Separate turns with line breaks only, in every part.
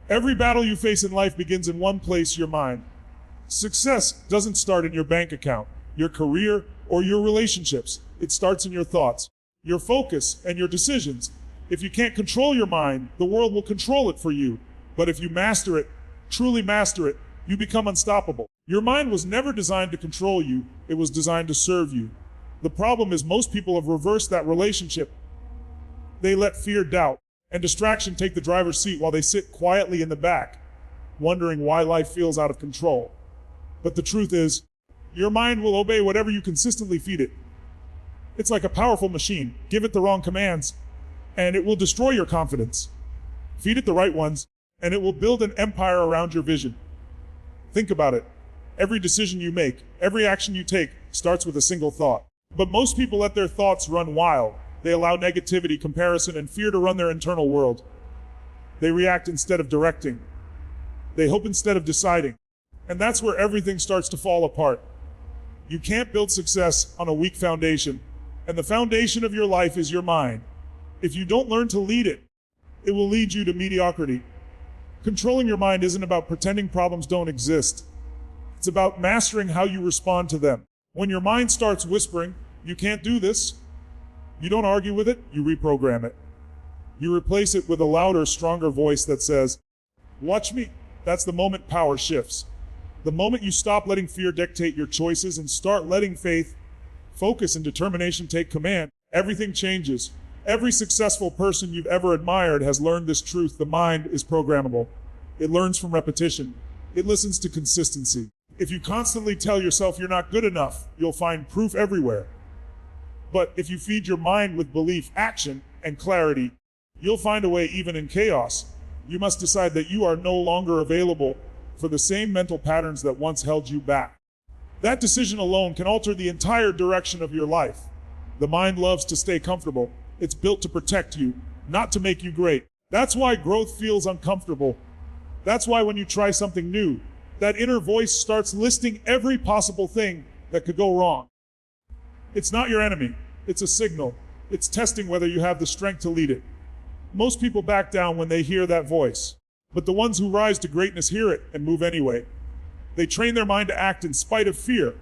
Every battle you face in life begins in one place, your mind. Success doesn't start in your bank account, your career, or your relationships. It starts in your thoughts, your focus, and your decisions. If you can't control your mind, the world will control it for you. But if you master it, truly master it, you become unstoppable. Your mind was never designed to control you, it was designed to serve you. The problem is most people have reversed that relationship. They let fear, doubt, and distraction take the driver's seat while they sit quietly in the back, wondering why life feels out of control. But the truth is, your mind will obey whatever you consistently feed it. It's like a powerful machine. Give it the wrong commands, and it will destroy your confidence. Feed it the right ones, and it will build an empire around your vision. Think about it. Every decision you make, every action you take, starts with a single thought. But most people let their thoughts run wild. They allow negativity, comparison, and fear to run their internal world. They react instead of directing. They hope instead of deciding. And that's where everything starts to fall apart. You can't build success on a weak foundation, and the foundation of your life is your mind. If you don't learn to lead it, it will lead you to mediocrity. Controlling your mind isn't about pretending problems don't exist. It's about mastering how you respond to them. When your mind starts whispering, "You can't do this," you don't argue with it, you reprogram it. You replace it with a louder, stronger voice that says, "Watch me." That's the moment power shifts. The moment you stop letting fear dictate your choices and start letting faith, focus, and determination take command, everything changes. Every successful person you've ever admired has learned this truth. The mind is programmable. It learns from repetition. It listens to consistency. If you constantly tell yourself you're not good enough, you'll find proof everywhere. But if you feed your mind with belief, action, and clarity, you'll find a way even in chaos. You must decide that you are no longer available for the same mental patterns that once held you back. That decision alone can alter the entire direction of your life. The mind loves to stay comfortable. It's built to protect you, not to make you great. That's why growth feels uncomfortable. That's why when you try something new, that inner voice starts listing every possible thing that could go wrong. It's not your enemy. It's a signal. It's testing whether you have the strength to lead it. Most people back down when they hear that voice. But the ones who rise to greatness hear it and move anyway. They train their mind to act in spite of fear.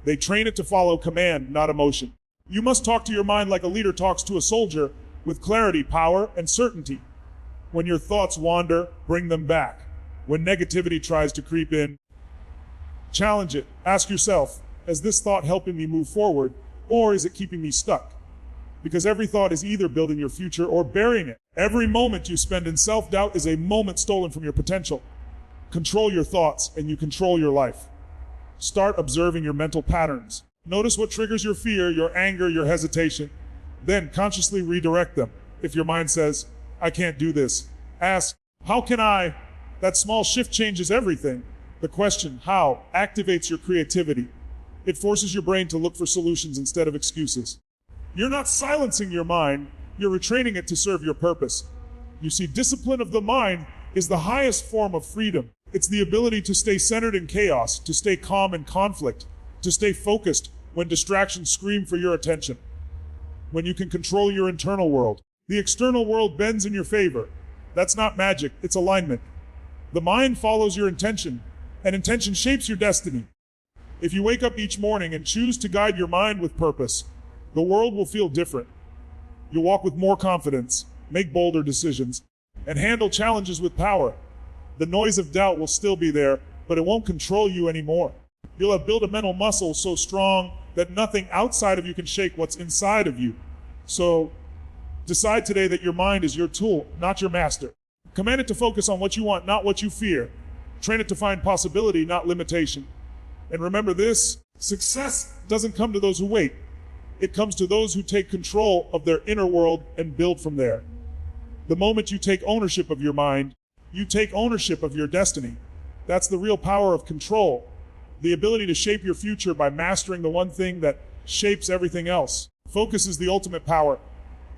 They train it to follow command, not emotion. You must talk to your mind like a leader talks to a soldier, with clarity, power, and certainty. When your thoughts wander, bring them back. When negativity tries to creep in, challenge it. Ask yourself, is this thought helping me move forward, or is it keeping me stuck? Because every thought is either building your future or burying it. Every moment you spend in self-doubt is a moment stolen from your potential. Control your thoughts, and you control your life. Start observing your mental patterns. Notice what triggers your fear, your anger, your hesitation. Then consciously redirect them. If your mind says, "I can't do this," ask, "How can I?" That small shift changes everything. The question, how, activates your creativity. It forces your brain to look for solutions instead of excuses. You're not silencing your mind, you're retraining it to serve your purpose. You see, discipline of the mind is the highest form of freedom. It's the ability to stay centered in chaos, to stay calm in conflict, to stay focused when distractions scream for your attention. When you can control your internal world, the external world bends in your favor. That's not magic, it's alignment. The mind follows your intention, and intention shapes your destiny. If you wake up each morning and choose to guide your mind with purpose, the world will feel different. You'll walk with more confidence, make bolder decisions, and handle challenges with power. The noise of doubt will still be there, but it won't control you anymore. You'll have built a mental muscle so strong that nothing outside of you can shake what's inside of you. So, decide today that your mind is your tool, not your master. Command it to focus on what you want, not what you fear. Train it to find possibility, not limitation. And remember this, success doesn't come to those who wait. It comes to those who take control of their inner world and build from there. The moment you take ownership of your mind, you take ownership of your destiny. That's the real power of control. The ability to shape your future by mastering the one thing that shapes everything else. Focus is the ultimate power.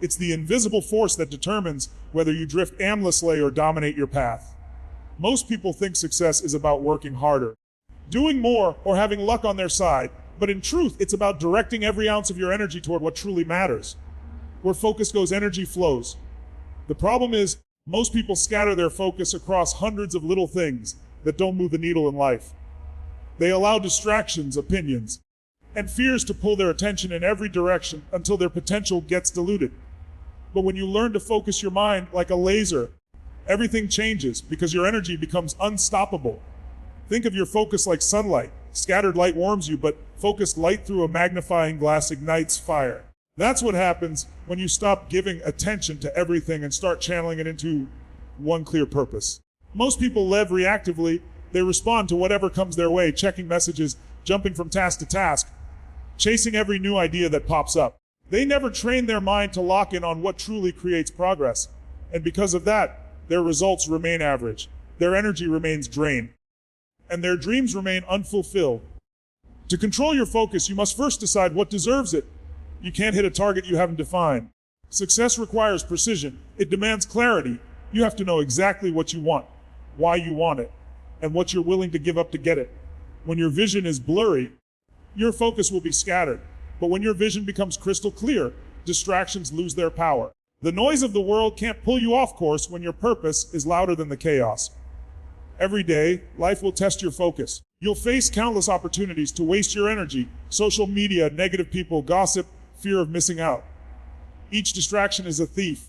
It's the invisible force that determines whether you drift aimlessly or dominate your path. Most people think success is about working harder, doing more, or having luck on their side. But in truth, it's about directing every ounce of your energy toward what truly matters. Where focus goes, energy flows. The problem is, Most people scatter their focus across hundreds of little things that don't move the needle in life. They allow distractions, opinions, and fears to pull their attention in every direction until their potential gets diluted. But when you learn to focus your mind like a laser, everything changes because your energy becomes unstoppable. Think of your focus like sunlight. Scattered light warms you, but focused light through a magnifying glass ignites fire. That's what happens when you stop giving attention to everything and start channeling it into one clear purpose. Most people live reactively. They respond to whatever comes their way, checking messages, jumping from task to task, chasing every new idea that pops up. They never train their mind to lock in on what truly creates progress. And because of that, their results remain average. Their energy remains drained. And their dreams remain unfulfilled. To control your focus, you must first decide what deserves it. You can't hit a target you haven't defined. Success requires precision. It demands clarity. You have to know exactly what you want, why you want it, and what you're willing to give up to get it. When your vision is blurry, your focus will be scattered. But when your vision becomes crystal clear, distractions lose their power. The noise of the world can't pull you off course when your purpose is louder than the chaos. Every day, life will test your focus. You'll face countless opportunities to waste your energy: social media, negative people, gossip, fear of missing out. Each distraction is a thief,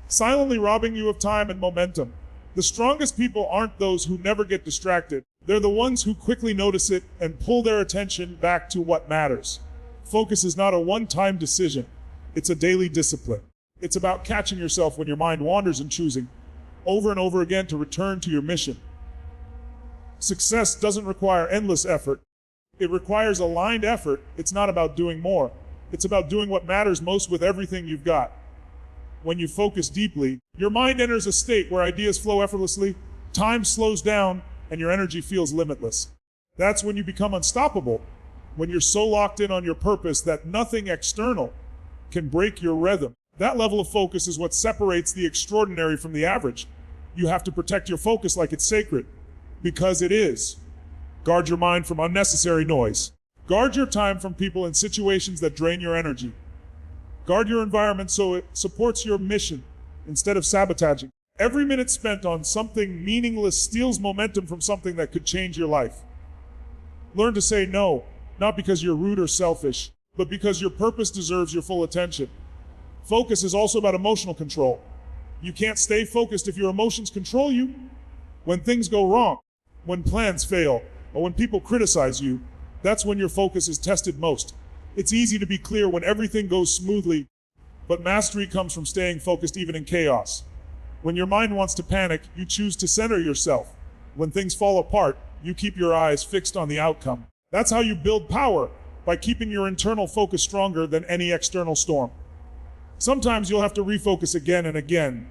silently robbing you of time and momentum. The strongest people aren't those who never get distracted. They're the ones who quickly notice it and pull their attention back to what matters. Focus is not a one-time decision. It's a daily discipline. It's about catching yourself when your mind wanders and choosing over and over again to return to your mission. Success doesn't require endless effort. It requires aligned effort. It's not about doing more. It's about doing what matters most with everything you've got. When you focus deeply, your mind enters a state where ideas flow effortlessly, time slows down, and your energy feels limitless. That's when you become unstoppable, when you're so locked in on your purpose that nothing external can break your rhythm. That level of focus is what separates the extraordinary from the average. You have to protect your focus like it's sacred, because it is. Guard your mind from unnecessary noise. Guard your time from people and situations that drain your energy. Guard your environment so it supports your mission instead of sabotaging. Every minute spent on something meaningless steals momentum from something that could change your life. Learn to say no, not because you're rude or selfish, but because your purpose deserves your full attention. Focus is also about emotional control. You can't stay focused if your emotions control you. When things go wrong, when plans fail, or when people criticize you, that's when your focus is tested most. It's easy to be clear when everything goes smoothly, but mastery comes from staying focused even in chaos. When your mind wants to panic, you choose to center yourself. When things fall apart, you keep your eyes fixed on the outcome. That's how you build power, by keeping your internal focus stronger than any external storm. Sometimes you'll have to refocus again and again.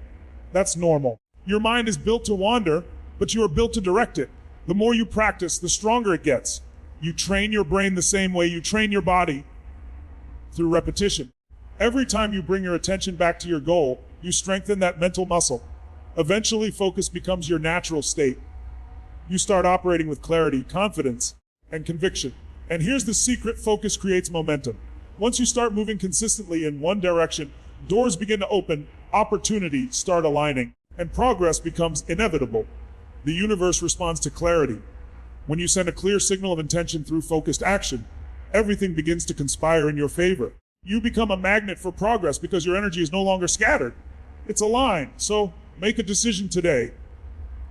That's normal. Your mind is built to wander, but you are built to direct it. The more you practice, the stronger it gets. You train your brain the same way you train your body, through repetition. Every time you bring your attention back to your goal, you strengthen that mental muscle. Eventually, focus becomes your natural state. You start operating with clarity, confidence, and conviction. And here's the secret: focus creates momentum. Once you start moving consistently in one direction, doors begin to open, opportunities start aligning, and progress becomes inevitable. The universe responds to clarity. When you send a clear signal of intention through focused action, everything begins to conspire in your favor. You become a magnet for progress because your energy is no longer scattered. It's aligned. So make a decision today.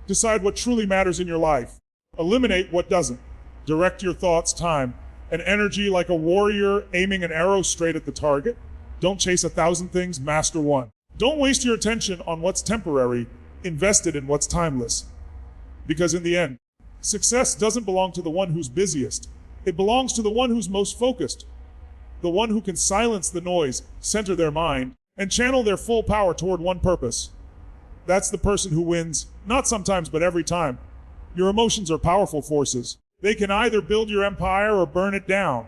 Decide what truly matters in your life. Eliminate what doesn't. Direct your thoughts, time, and energy like a warrior aiming an arrow straight at the target. Don't chase 1,000 things, master one. Don't waste your attention on what's temporary. Invest it in what's timeless. Because in the end, success doesn't belong to the one who's busiest. It belongs to the one who's most focused. The one who can silence the noise, center their mind, and channel their full power toward one purpose. That's the person who wins, not sometimes but every time. Your emotions are powerful forces. They can either build your empire or burn it down.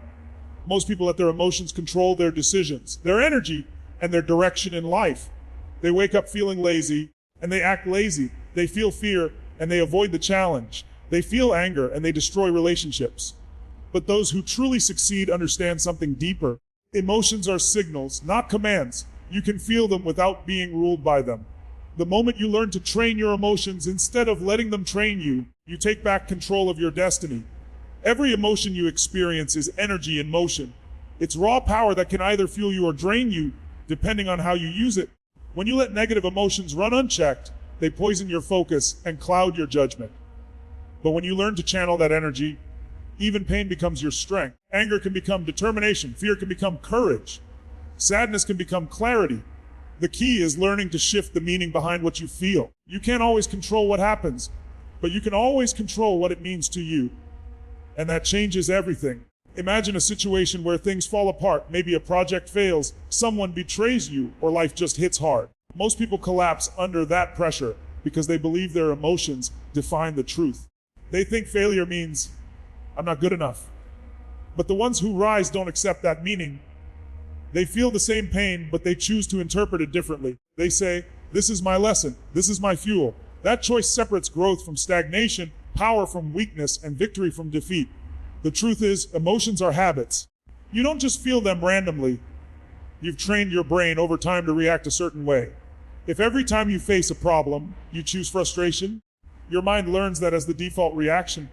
Most people let their emotions control their decisions, their energy, and their direction in life. They wake up feeling lazy, and they act lazy. They feel fear, and they avoid the challenge. They feel anger, and they destroy relationships. But those who truly succeed understand something deeper. Emotions are signals, not commands. You can feel them without being ruled by them. The moment you learn to train your emotions instead of letting them train you, you take back control of your destiny. Every emotion you experience is energy in motion. It's raw power that can either fuel you or drain you, depending on how you use it. When you let negative emotions run unchecked, they poison your focus and cloud your judgment. But when you learn to channel that energy, even pain becomes your strength. Anger can become determination. Fear can become courage. Sadness can become clarity. The key is learning to shift the meaning behind what you feel. You can't always control what happens, but you can always control what it means to you. And that changes everything. Imagine a situation where things fall apart. Maybe a project fails, someone betrays you, or life just hits hard. Most people collapse under that pressure because they believe their emotions define the truth. They think failure means, I'm not good enough. But the ones who rise don't accept that meaning. They feel the same pain, but they choose to interpret it differently. They say, this is my lesson, this is my fuel. That choice separates growth from stagnation, power from weakness, and victory from defeat. The truth is, emotions are habits. You don't just feel them randomly. You've trained your brain over time to react a certain way. If every time you face a problem, you choose frustration, your mind learns that as the default reaction.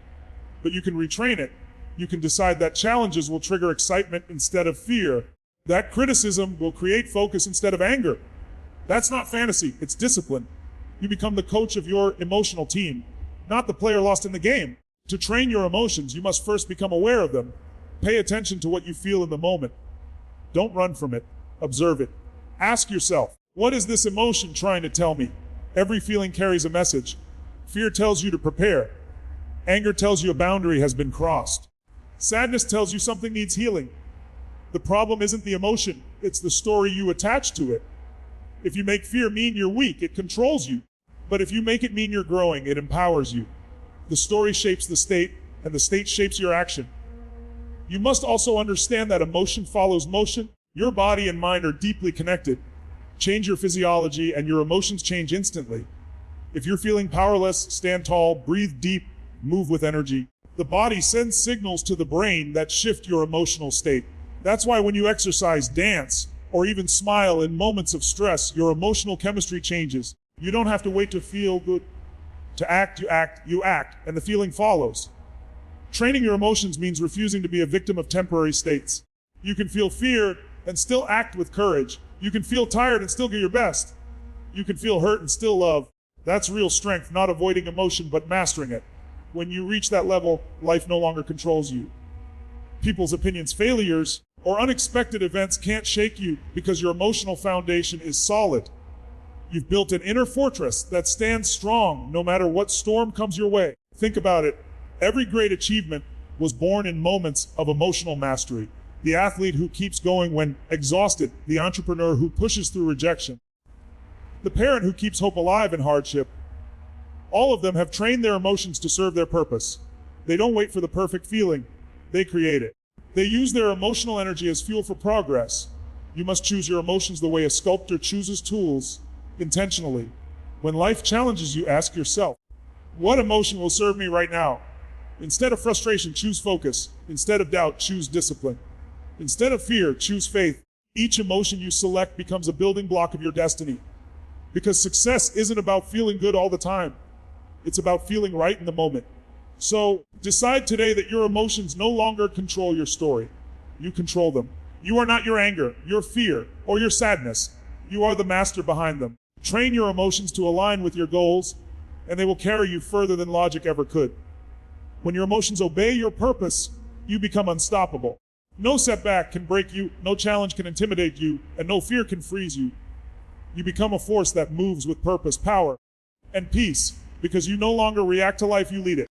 But you can retrain it. You can decide that challenges will trigger excitement instead of fear. That criticism will create focus instead of anger. That's not fantasy, it's discipline. You become the coach of your emotional team, not the player lost in the game. To train your emotions, you must first become aware of them. Pay attention to what you feel in the moment. Don't run from it. Observe it. Ask yourself, what is this emotion trying to tell me? Every feeling carries a message. Fear tells you to prepare. Anger tells you a boundary has been crossed. Sadness tells you something needs healing. The problem isn't the emotion, it's the story you attach to it. If you make fear mean you're weak, it controls you. But if you make it mean you're growing, it empowers you. The story shapes the state, and the state shapes your action. You must also understand that emotion follows motion. Your body and mind are deeply connected. Change your physiology, and your emotions change instantly. If you're feeling powerless, stand tall, breathe deep, move with energy. The body sends signals to the brain that shift your emotional state. That's why when you exercise, dance, or even smile in moments of stress, your emotional chemistry changes. You don't have to wait to feel good. To act, you act, and the feeling follows. Training your emotions means refusing to be a victim of temporary states. You can feel fear and still act with courage. You can feel tired and still give your best. You can feel hurt and still love. That's real strength, not avoiding emotion, but mastering it. When you reach that level, life no longer controls you. People's opinions, failures, or unexpected events can't shake you because your emotional foundation is solid. You've built an inner fortress that stands strong no matter what storm comes your way. Think about it. Every great achievement was born in moments of emotional mastery. The athlete who keeps going when exhausted, the entrepreneur who pushes through rejection, the parent who keeps hope alive in hardship. All of them have trained their emotions to serve their purpose. They don't wait for the perfect feeling. They create it. They use their emotional energy as fuel for progress. You must choose your emotions the way a sculptor chooses tools, intentionally. When life challenges you, ask yourself, what emotion will serve me right now? Instead of frustration, choose focus. Instead of doubt, choose discipline. Instead of fear, choose faith. Each emotion you select becomes a building block of your destiny. Because success isn't about feeling good all the time. It's about feeling right in the moment. So, decide today that your emotions no longer control your story. You control them. You are not your anger, your fear, or your sadness. You are the master behind them. Train your emotions to align with your goals, and they will carry you further than logic ever could. When your emotions obey your purpose, you become unstoppable. No setback can break you, no challenge can intimidate you, and no fear can freeze you. You become a force that moves with purpose, power, and peace, because you no longer react to life, you lead it.